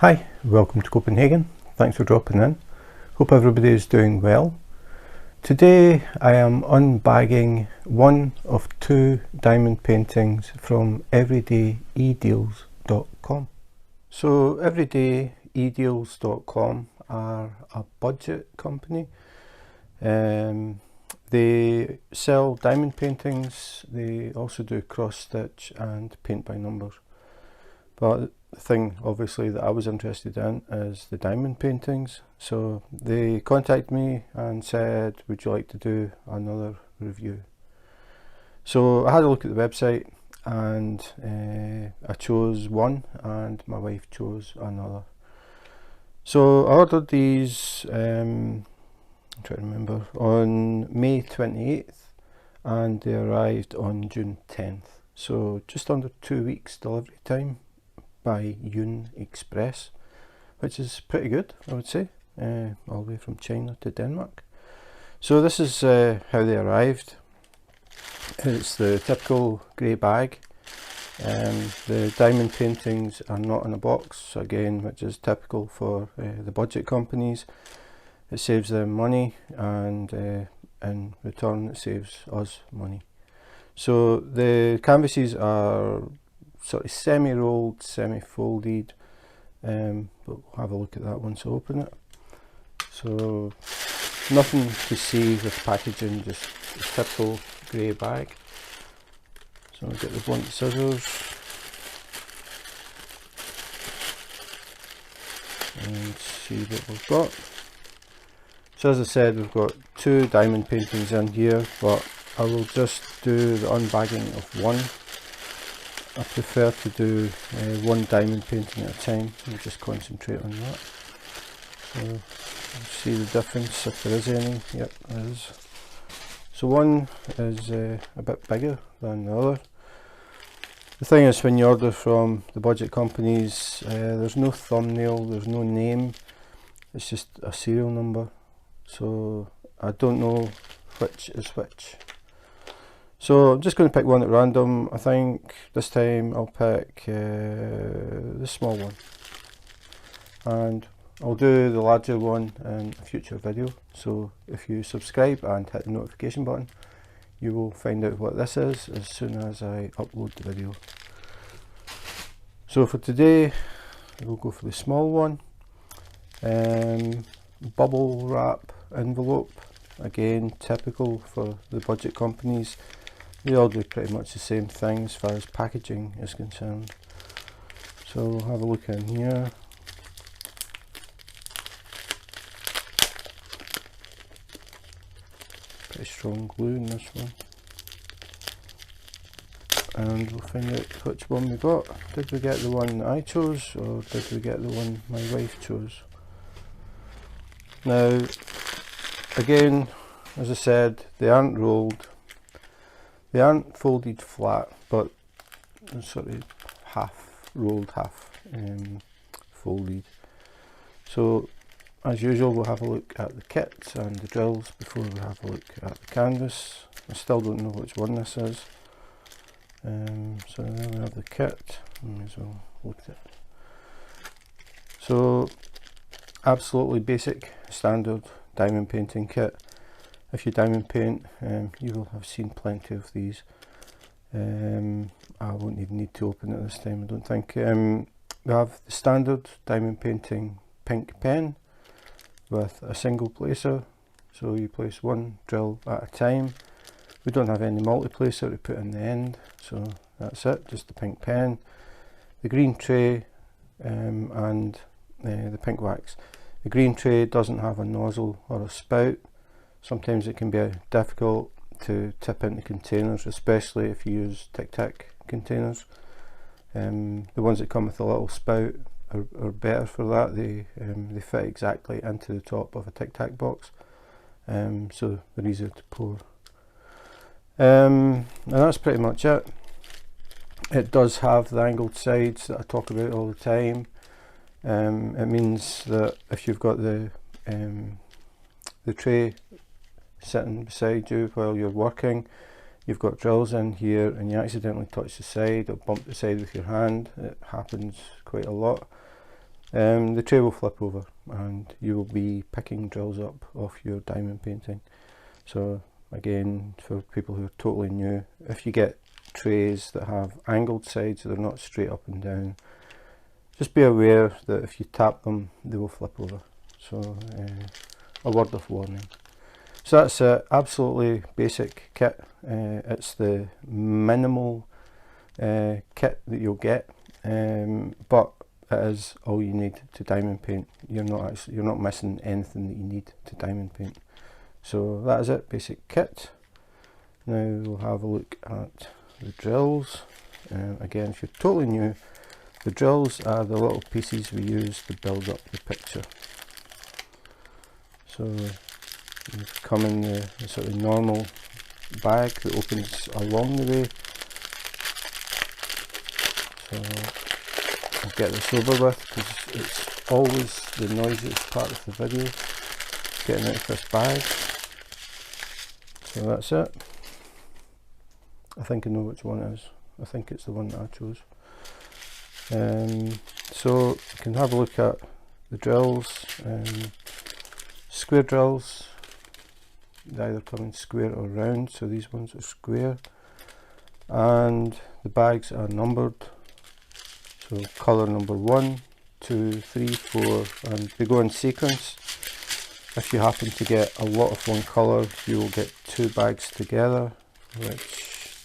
Hi, welcome to Copenhagen. Thanks for dropping in. Hope everybody is doing well. Today I am unbagging one of two diamond paintings from Everydayedeals.com. So Everydayedeals.com are a budget company. They sell diamond paintings. They also do cross stitch and paint by numbers. But the thing obviously that I was interested in is the diamond paintings. So they contacted me and said, would you like to do another review? So I had a look at the website and I chose one and my wife chose another. So I ordered these, I'm trying to remember, on May 28th and they arrived on June 10th. So just under 2 weeks delivery time by Express, which is pretty good, I would say, all the way from China to Denmark. So this is how they arrived. It's the typical grey bag. The diamond paintings are not in a box, again, which is typical for the budget companies. It saves them money, and in return it saves us money. So the canvases are sort of semi-rolled, semi-folded, but we'll have a look at that once I open it. So nothing to see with packaging, just a typical grey bag. So I'll get the blunt scissors and see what we've got. So as I said, we've got two diamond paintings in here, but I will just do the unbagging of one. I prefer to do one diamond painting at a time and just concentrate on that. So you'll see the difference if there is any. Yep, there is. So one is a bit bigger than the other. The thing is, when you order from the budget companies, there's no thumbnail, there's no name, it's just a serial number. So I don't know which is which. So I'm just going to pick one at random. I think this time I'll pick the small one, and I'll do the larger one in a future video. So if you subscribe and hit the notification button, you will find out what this is as soon as I upload the video. So for today we'll go for the small one. Bubble wrap envelope, again typical for the budget companies. They all do pretty much the same thing as far as packaging is concerned. So we'll have a look in here. Pretty strong glue in this one. And we'll find out which one we got. Did we get the one that I chose, or did we get the one my wife chose? Now, again, as I said, they aren't rolled. They aren't folded flat, but sort of half rolled, half folded. So as usual, we'll have a look at the kit and the drills before we have a look at the canvas. I still don't know which one this is. So there we have the kit. May as well look at it. So absolutely basic, standard diamond painting kit. If you diamond paint, you will have seen plenty of these. I won't even need to open it this time, I don't think. We have the standard diamond painting pink pen with a single placer, so you place one drill at a time. We don't have any multi-placer to put in the end, so that's it, just the pink pen. The green tray and the pink wax. The green tray doesn't have a nozzle or a spout. Sometimes it can be difficult to tip into containers, especially if you use Tic Tac containers. The ones that come with a little spout are better for that. They fit exactly into the top of a Tic Tac box, so they're easier to pour. And that's pretty much it. It does have the angled sides that I talk about all the time. It means that if you've got the tray sitting beside you while you're working, you've got drills in here and you accidentally touch the side or bump the side with your hand, it happens quite a lot. the tray will flip over and you will be picking drills up off your diamond painting. So again, for people who are totally new, if you get trays that have angled sides, they're not straight up and down, just be aware that if you tap them, they will flip over. So a word of warning. So that's a absolutely basic kit. It's the minimal kit that you'll get, but it is all you need to diamond paint. You're not missing anything that you need to diamond paint. So that is it, basic kit. Now we'll have a look at the drills. Again, if you're totally new, the drills are the little pieces we use to build up the picture. So they come in the sort of normal bag that opens along the way. So I'll get this over with because it's always the noisiest part of the video, getting out of this bag. So that's it. I think I know which one it is. I think it's the one that I chose. So you can have a look at the drills. Square drills, they either come in square or round, so these ones are square, and the bags are numbered, so colour number 1, 2, 3, 4, and they go in sequence. If you happen to get a lot of one colour, you will get 2 bags together, which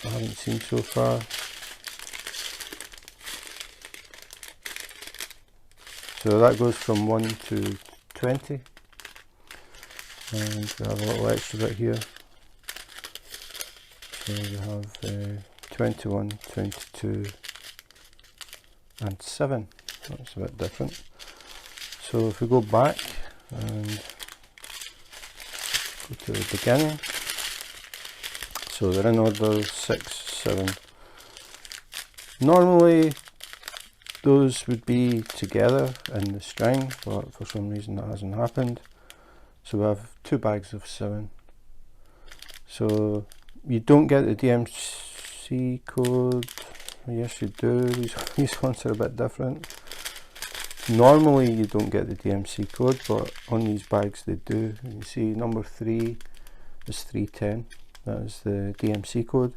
I haven't seen so far. So that goes from 1 to 20, and we have a little extra bit here. So we have 21, 22 and 7. That's a bit different. So if we go back and go to the beginning, so they're in order 6, 7. Normally those would be together in the string, but for some reason that hasn't happened. So we have 2 bags of 7. So you don't get the DMC code. Yes, you do. These ones are a bit different. Normally you don't get the DMC code, but on these bags they do. You see number 3 is 310. That is the DMC code,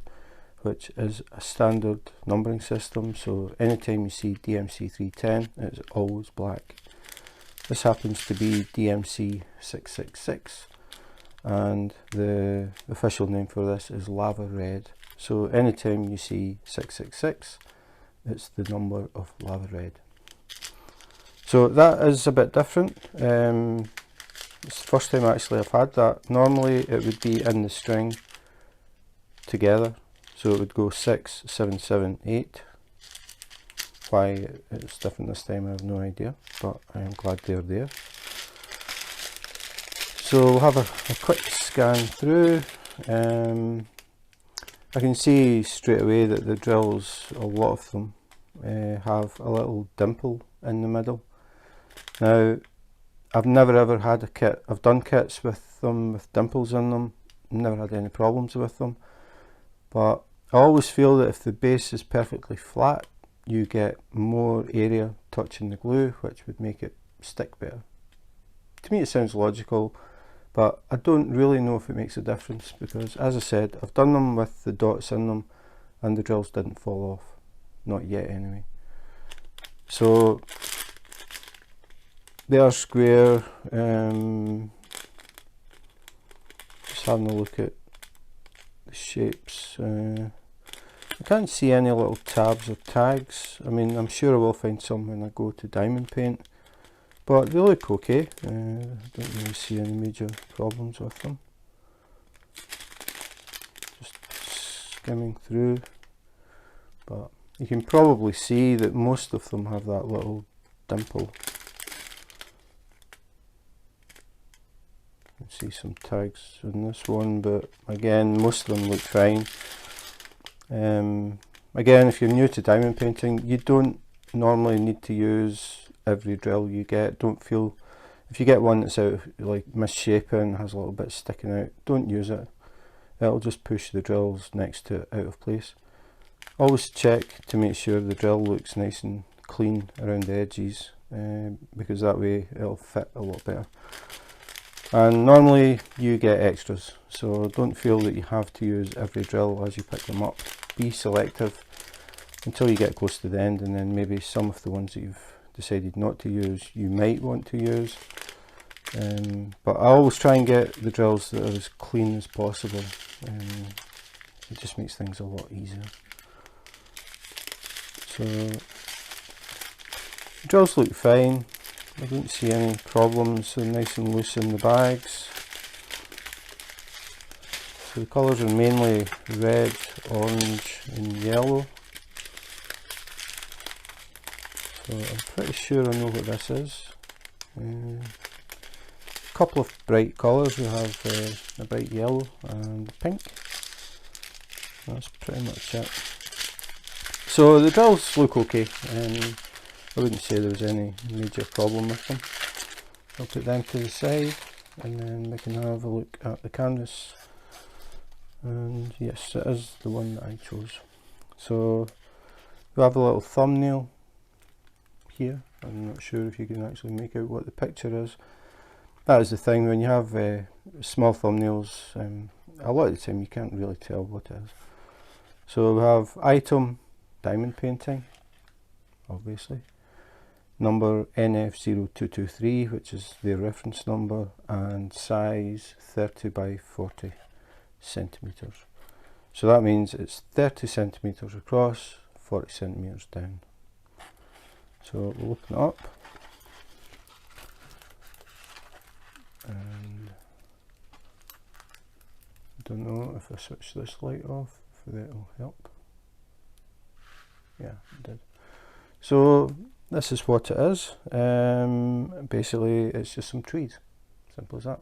which is a standard numbering system, so anytime you see DMC 310, it's always black. This happens to be DMC 666, and the official name for this is lava red. So anytime you see 666, it's the number of lava red. So that is a bit different. It's the first time actually I've had that. Normally it would be in the string together. So it would go 6, 7, 7, 8. Why it's different this time I have no idea, but I am glad they're there. So we'll have a quick scan through. I can see straight away that the drills, a lot of them, have a little dimple in the middle. Now, I've never ever had a kit, I've done kits with them with dimples in them, never had any problems with them, but I always feel that if the base is perfectly flat, you get more area touching the glue, which would make it stick better. To me it sounds logical, but I don't really know if it makes a difference, because as I said, I've done them with the dots in them and the drills didn't fall off, not yet anyway. So they are square. Just having a look at the shapes. I can't see any little tabs or tags. I mean, I'm sure I will find some when I go to diamond paint, but they look okay. I don't really see any major problems with them. Just skimming through, but you can probably see that most of them have that little dimple. You can see some tags in this one, but again, most of them look fine. Again, if you're new to diamond painting, you don't normally need to use every drill you get. Don't feel, if you get one that's out, like misshapen, has a little bit sticking out, don't use it. It'll just push the drills next to it out of place. Always check to make sure the drill looks nice and clean around the edges, because that way it'll fit a lot better. And normally you get extras, so don't feel that you have to use every drill as you pick them up. Be selective until you get close to the end, and then maybe some of the ones that you've decided not to use you might want to use. But I always try and get the drills that are as clean as possible. It just makes things a lot easier. So the drills look fine. I don't see any problems. They're nice and loose in the bags. So the colours are mainly red, orange and yellow. So I'm pretty sure I know what this is. A couple of bright colours. We have a bright yellow and pink. That's pretty much it. So the drills look okay. I wouldn't say there was any major problem with them. I'll put them to the side and then we can have a look at the canvas. And yes, it is the one that I chose. So we have a little thumbnail here. I'm not sure if you can actually make out what the picture is. That is the thing, when you have small thumbnails, a lot of the time you can't really tell what it is. So we have item, diamond painting, obviously. Number NF0223, which is their reference number, and size 30 by 40 centimeters. So that means it's 30 centimeters across, 40 centimeters down. So we'll open it up, and I don't know if I switch this light off, if that will help. Yeah, it did. So this is what it is. Basically it's just some trees, simple as that.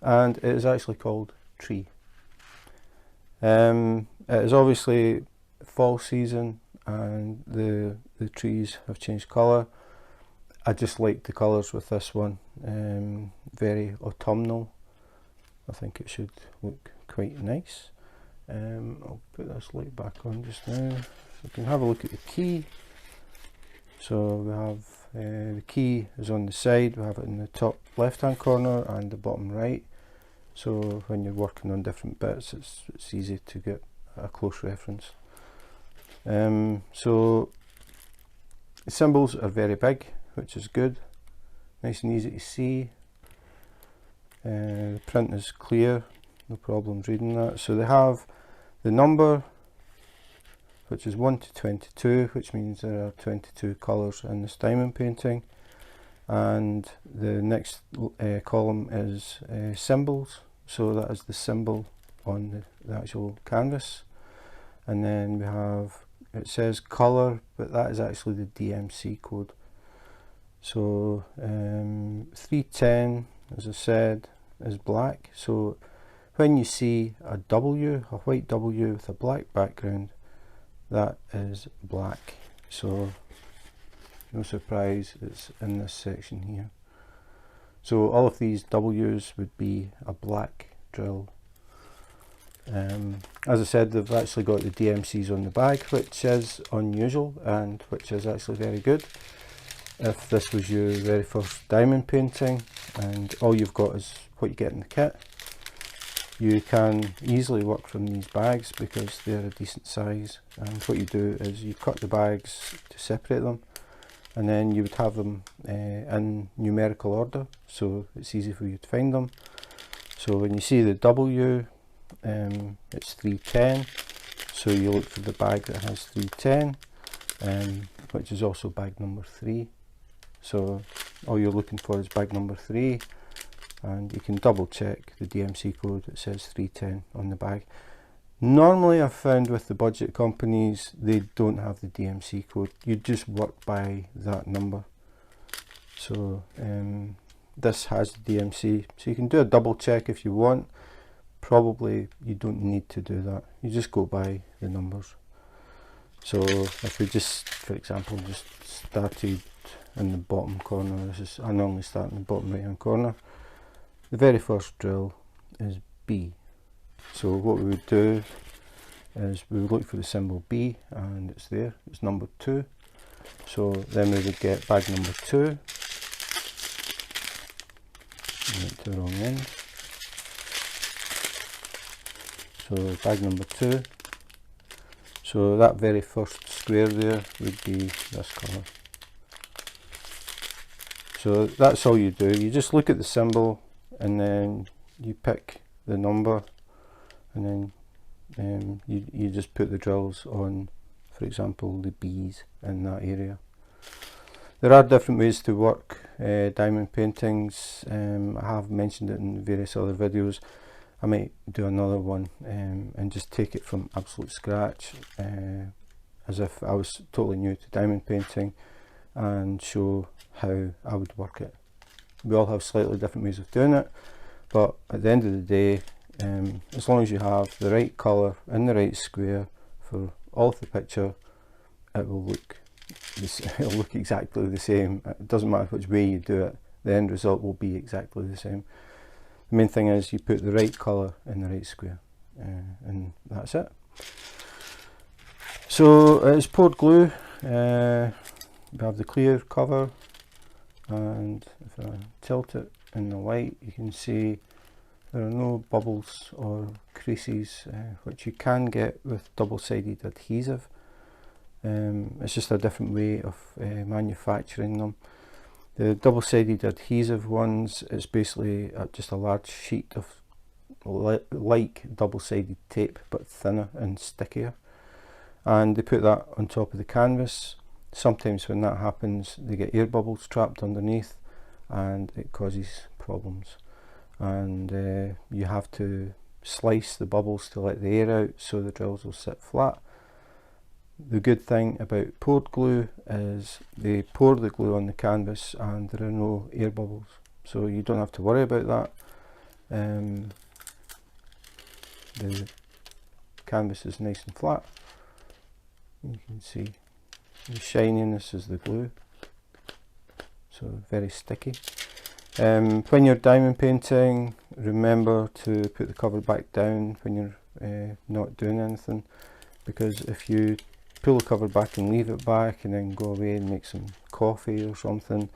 And it is actually called Tree. It is obviously fall season and the trees have changed colour. I just like the colours with this one, very autumnal. I think it should look quite nice. I'll put this light back on just now. We can have a look at the key. So we have the key is on the side, we have it in the top left hand corner and the bottom right. So when you're working on different bits, it's easy to get a close reference. So the symbols are very big, which is good, nice and easy to see. The print is clear, no problems reading that. So they have the number, which is 1 to 22, which means there are 22 colours in this diamond painting. And the next column is symbols, so that is the symbol on the actual canvas. And then we have, it says colour, but that is actually the DMC code. So 310, as I said, is black. So when you see a W, a white W with a black background, that is black. So no surprise, it's in this section here. So all of these W's would be a black drill. As I said, they've actually got the DMCs on the bag, which is unusual and which is actually very good. If this was your very first diamond painting and all you've got is what you get in the kit, you can easily work from these bags because they're a decent size. And what you do is you cut the bags to separate them, and then you would have them in numerical order, so it's easy for you to find them. So when you see the W, it's 310, so you look for the bag that has 310, which is also bag number 3. So all you're looking for is bag number 3, and you can double check the DMC code. It says 310 on the bag. Normally I've found with the budget companies, they don't have the DMC code. You just work by that number. So this has the DMC, so you can do a double check if you want. Probably you don't need to do that. You just go by the numbers. So if we just, for example, just started in the bottom corner, I normally start in the bottom right hand corner. The very first drill is B. So what we would do is we would look for the symbol B, and it's there, it's number 2. So then we would get bag number 2. Went to the wrong end. So bag number 2. So that very first square there would be this colour. So that's all you do. You just look at the symbol and then you pick the number, and then you just put the drills on, for example, the B's in that area. There are different ways to work diamond paintings. I have mentioned it in various other videos. I might do another one and just take it from absolute scratch, as if I was totally new to diamond painting, and show how I would work it. We all have slightly different ways of doing it, but at the end of the day, as long as you have the right colour in the right square for all of the picture, it will look it'll look exactly the same. It doesn't matter which way you do it, the end result will be exactly the same. The main thing is you put the right colour in the right square, and that's it. So it's poured glue. We have the clear cover, and if I tilt it in the light, you can see there are no bubbles or creases, which you can get with double-sided adhesive. It's just a different way of manufacturing them. The double-sided adhesive ones, it's basically just a large sheet of like double-sided tape but thinner and stickier, and they put that on top of the canvas. Sometimes when that happens, they get air bubbles trapped underneath and it causes problems, and you have to slice the bubbles to let the air out so the drills will sit flat. The good thing about poured glue is they pour the glue on the canvas and there are no air bubbles, so you don't have to worry about that. The canvas is nice and flat. You can see the shininess is the glue, so very sticky. When you're diamond painting, remember to put the cover back down when you're not doing anything, because if you pull the cover back and leave it back and then go away and make some coffee or something,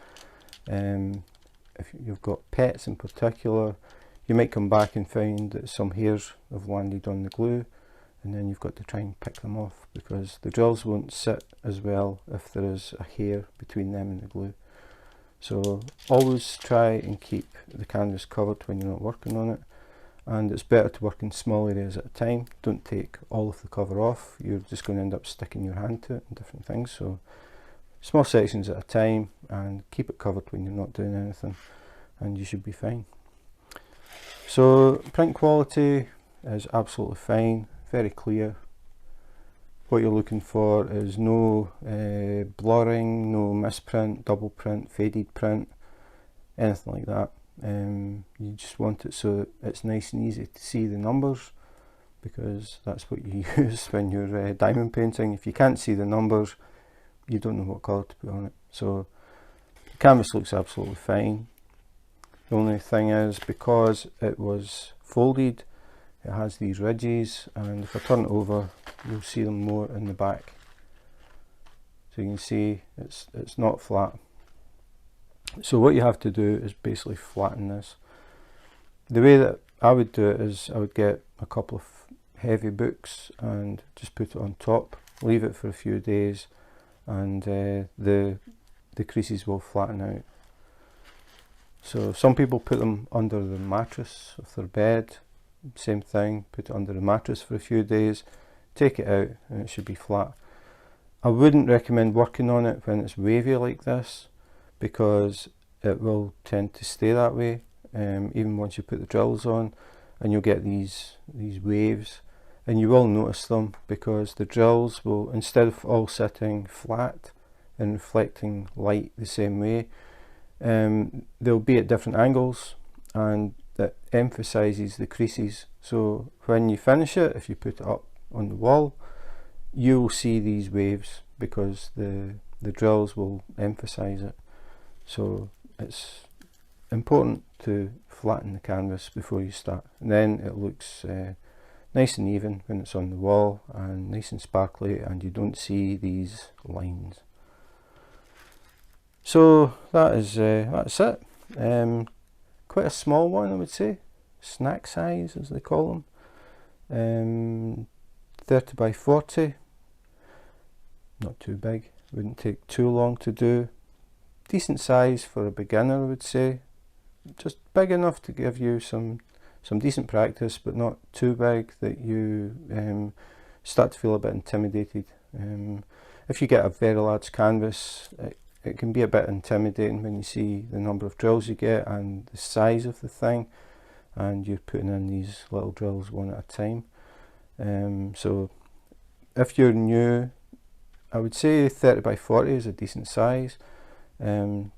if you've got pets in particular, you might come back and find that some hairs have landed on the glue, and then you've got to try and pick them off, because the drills won't sit as well if there is a hair between them and the glue. So always try and keep the canvas covered when you're not working on it, and it's better to work in small areas at a time. Don't take all of the cover off, you're just going to end up sticking your hand to it and different things. So small sections at a time, and keep it covered when you're not doing anything, and you should be fine. So print quality is absolutely fine, very clear. What you're looking for is no blurring, no misprint, double print, faded print, anything like that. You just want it so that it's nice and easy to see the numbers, because that's what you use when you're diamond painting. If you can't see the numbers, you don't know what colour to put on it. So the canvas looks absolutely fine. The only thing is, because it was folded, it has these ridges, and if I turn it over, you'll see them more in the back. So you can see it's not flat. So what you have to do is basically flatten this. The way that I would do it is I would get a couple of heavy books and just put it on top, leave it for a few days, and the creases will flatten out. So some people put them under the mattress of their bed. Same thing, put it under the mattress for a few days, take it out, and it should be flat. I wouldn't recommend working on it when it's wavy like this, because it will tend to stay that way, even once you put the drills on, and you'll get these waves, and you will notice them, because the drills will, instead of all sitting flat and reflecting light the same way, they'll be at different angles, and that emphasizes the creases. So when you finish it, if you put it up on the wall, you'll see these waves, because the drills will emphasize it. So it's important to flatten the canvas before you start, and then it looks nice and even when it's on the wall, and nice and sparkly, and you don't see these lines. So that's it. Quite a small one, I would say, snack size as they call them. 30 by 40, not too big, wouldn't take too long to do. Decent size for a beginner, I would say. Just big enough to give you some decent practice, but not too big that you start to feel a bit intimidated. If you get a very large canvas, it can be a bit intimidating when you see the number of drills you get and the size of the thing, and you're putting in these little drills one at a time. So if you're new, I would say 30 by 40 is a decent size,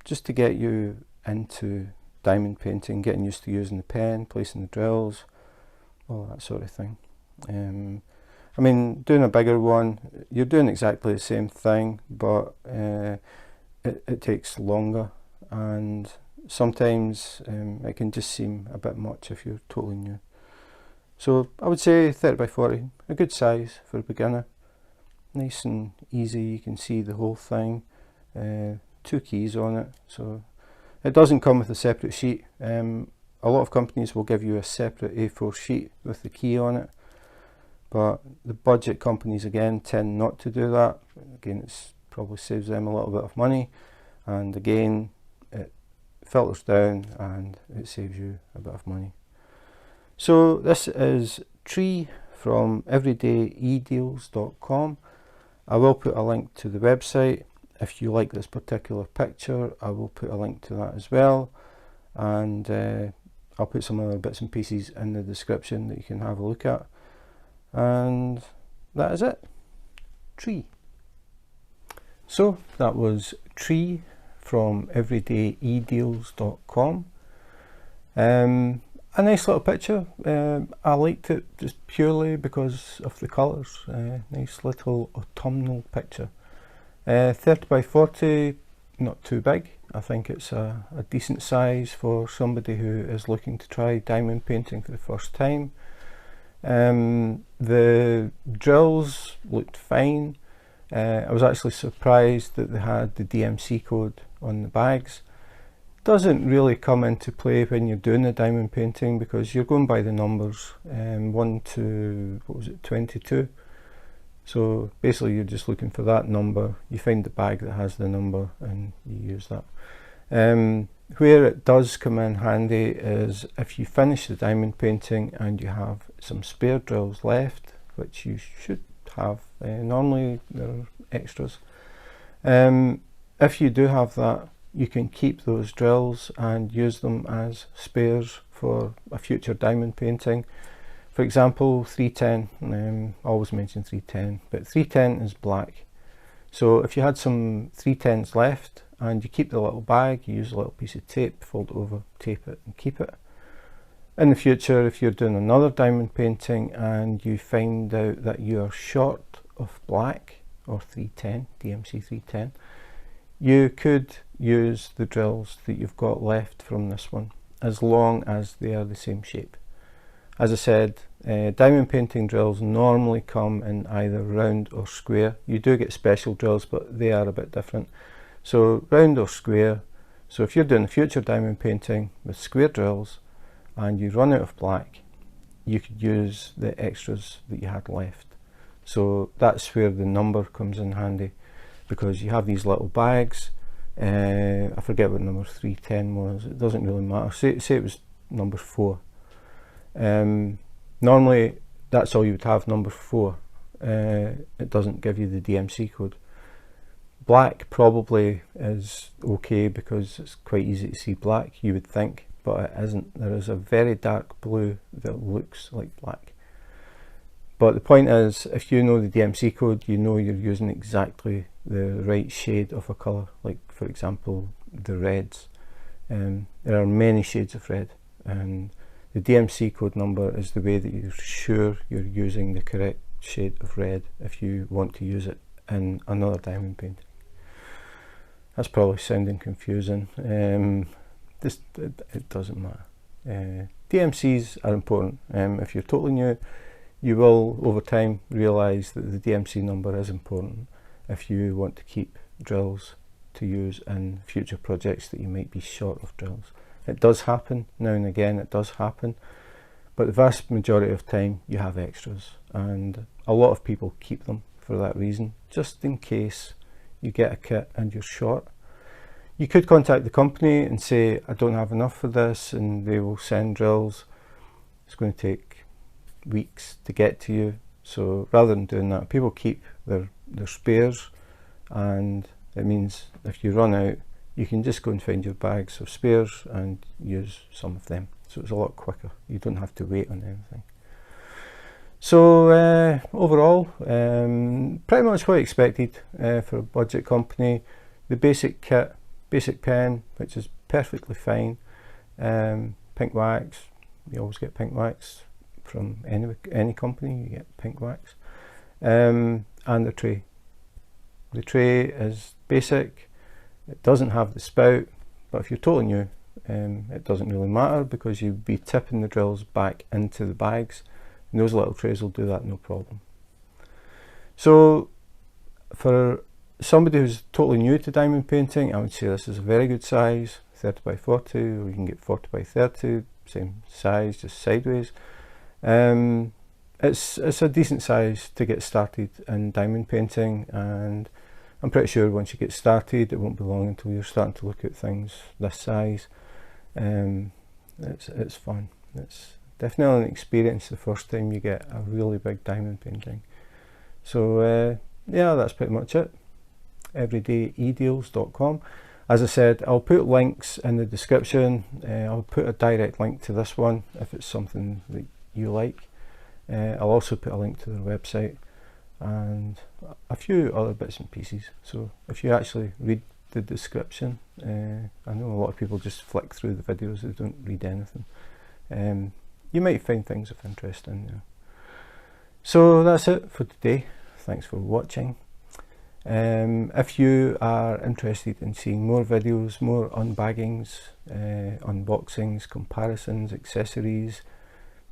just to get you into diamond painting, getting used to using the pen, placing the drills, all that sort of thing. I mean, doing a bigger one, you're doing exactly the same thing, but it takes longer, and sometimes it can just seem a bit much if you're totally new. So I would say 30 by 40, a good size for a beginner. Nice and easy, you can see the whole thing. 2 keys on it, so it doesn't come with a separate sheet. A lot of companies will give you a separate A4 sheet with the key on it, but the budget companies again tend not to do that. Again, it probably saves them a little bit of money, and again it filters down and it saves you a bit of money. So this is Tree from Everydayedeals.com. I will put a link to the website. If you like this particular picture, I will put a link to that as well, and I'll put some other bits and pieces in the description that you can have a look at. And that is it. Tree. So that was Tree from Everydayedeals.com. A nice little picture. I liked it just purely because of the colours. Nice little autumnal picture. 30 by 40, not too big. I think it's a decent size for somebody who is looking to try diamond painting for the first time. The drills looked fine. I was actually surprised that they had the DMC code on the bags. Doesn't really come into play when you're doing the diamond painting because you're going by the numbers, 1 to, what was it, 22. So basically you're just looking for that number, you find the bag that has the number and you use that. Where it does come in handy is if you finish the diamond painting and you have some spare drills left, which you should have, normally there are extras. If you do have that, you can keep those drills and use them as spares for a future diamond painting. For example, 310, always mention 310, but 310 is black. So if you had some 310s left and you keep the little bag, you use a little piece of tape, fold it over, tape it and keep it. In the future, if you're doing another diamond painting and you find out that you're short of black or 310, DMC 310, you could use the drills that you've got left from this one, as long as they are the same shape. As I said, diamond painting drills normally come in either round or square. You do get special drills, but they are a bit different. So round or square. So if you're doing a future diamond painting with square drills and you run out of black, you could use the extras that you had left. So that's where the number comes in handy, because you have these little bags. I forget what number 310 was, it doesn't really matter. Say it was number 4. Normally that's all you would have, number 4. It doesn't give you the DMC code. Black probably is okay because it's quite easy to see black, you would think, but it isn't. There is a very dark blue that looks like black. But the point is, if you know the DMC code, you know you're using exactly the right shade of a colour. Like for example, the reds. There are many shades of red, and the DMC code number is the way that you're sure you're using the correct shade of red if you want to use it in another diamond painting. That's probably sounding confusing. It doesn't matter. DMCs are important. If you're totally new, you will over time realise that the DMC number is important if you want to keep drills to use in future projects that you might be short of drills. It does happen, now and again it does happen, but the vast majority of time you have extras, and a lot of people keep them for that reason, just in case you get a kit and you're short. You could contact the company and say, I don't have enough for this, and they will send drills. It's going to take weeks to get to you. So rather than doing that, people keep their spares, and it means if you run out, you can just go and find your bags of spares and use some of them. So it's a lot quicker. You don't have to wait on anything. So overall, pretty much what I expected for a budget company. The basic kit, basic pen, which is perfectly fine. Pink wax, you always get pink wax from any company, you get pink wax. And the tray. The tray is basic, it doesn't have the spout, but if you're totally new, it doesn't really matter, because you'll be tipping the drills back into the bags, and those little trays will do that no problem. So for somebody who's totally new to diamond painting, I would say this is a very good size, 30 by 40, or you can get 40 by 30, same size, just sideways. It's a decent size to get started in diamond painting, and I'm pretty sure once you get started, it won't be long until you're starting to look at things this size. It's fun. It's definitely an experience the first time you get a really big diamond painting. So yeah, that's pretty much it. Everydayedeals.com. As I said, I'll put links in the description. I'll put a direct link to this one if it's something that you like. I'll also put a link to their website and a few other bits and pieces. So if you actually read the description, I know a lot of people just flick through the videos, they don't read anything. You might find things of interest in there. So that's it for today. Thanks for watching. If you are interested in seeing more videos, more unbaggings, unboxings, comparisons, accessories,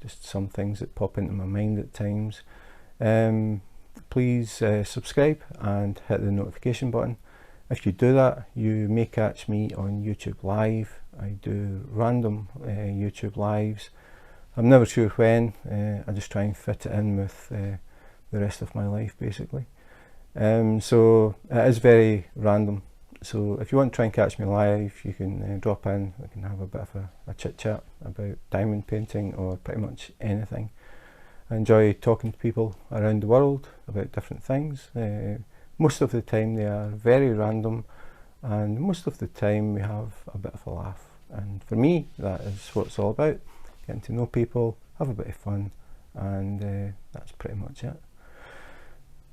just some things that pop into my mind at times, please subscribe and hit the notification button. If you do that, you may catch me on YouTube Live. I do random YouTube Lives. I'm never sure when. I just try and fit it in with the rest of my life, basically. So it is very random. So if you want to try and catch me live, you can drop in. We can have a bit of a chit chat about diamond painting or pretty much anything. I enjoy talking to people around the world about different things. Most of the time they are very random, and most of the time we have a bit of a laugh. And for me, that is what it's all about. Getting to know people, have a bit of fun, and that's pretty much it.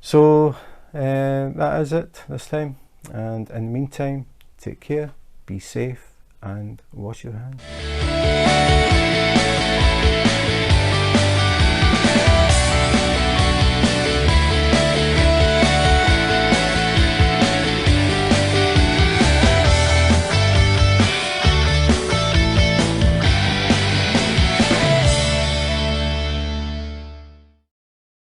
So that is it this time, and in the meantime, take care, be safe, and wash your hands.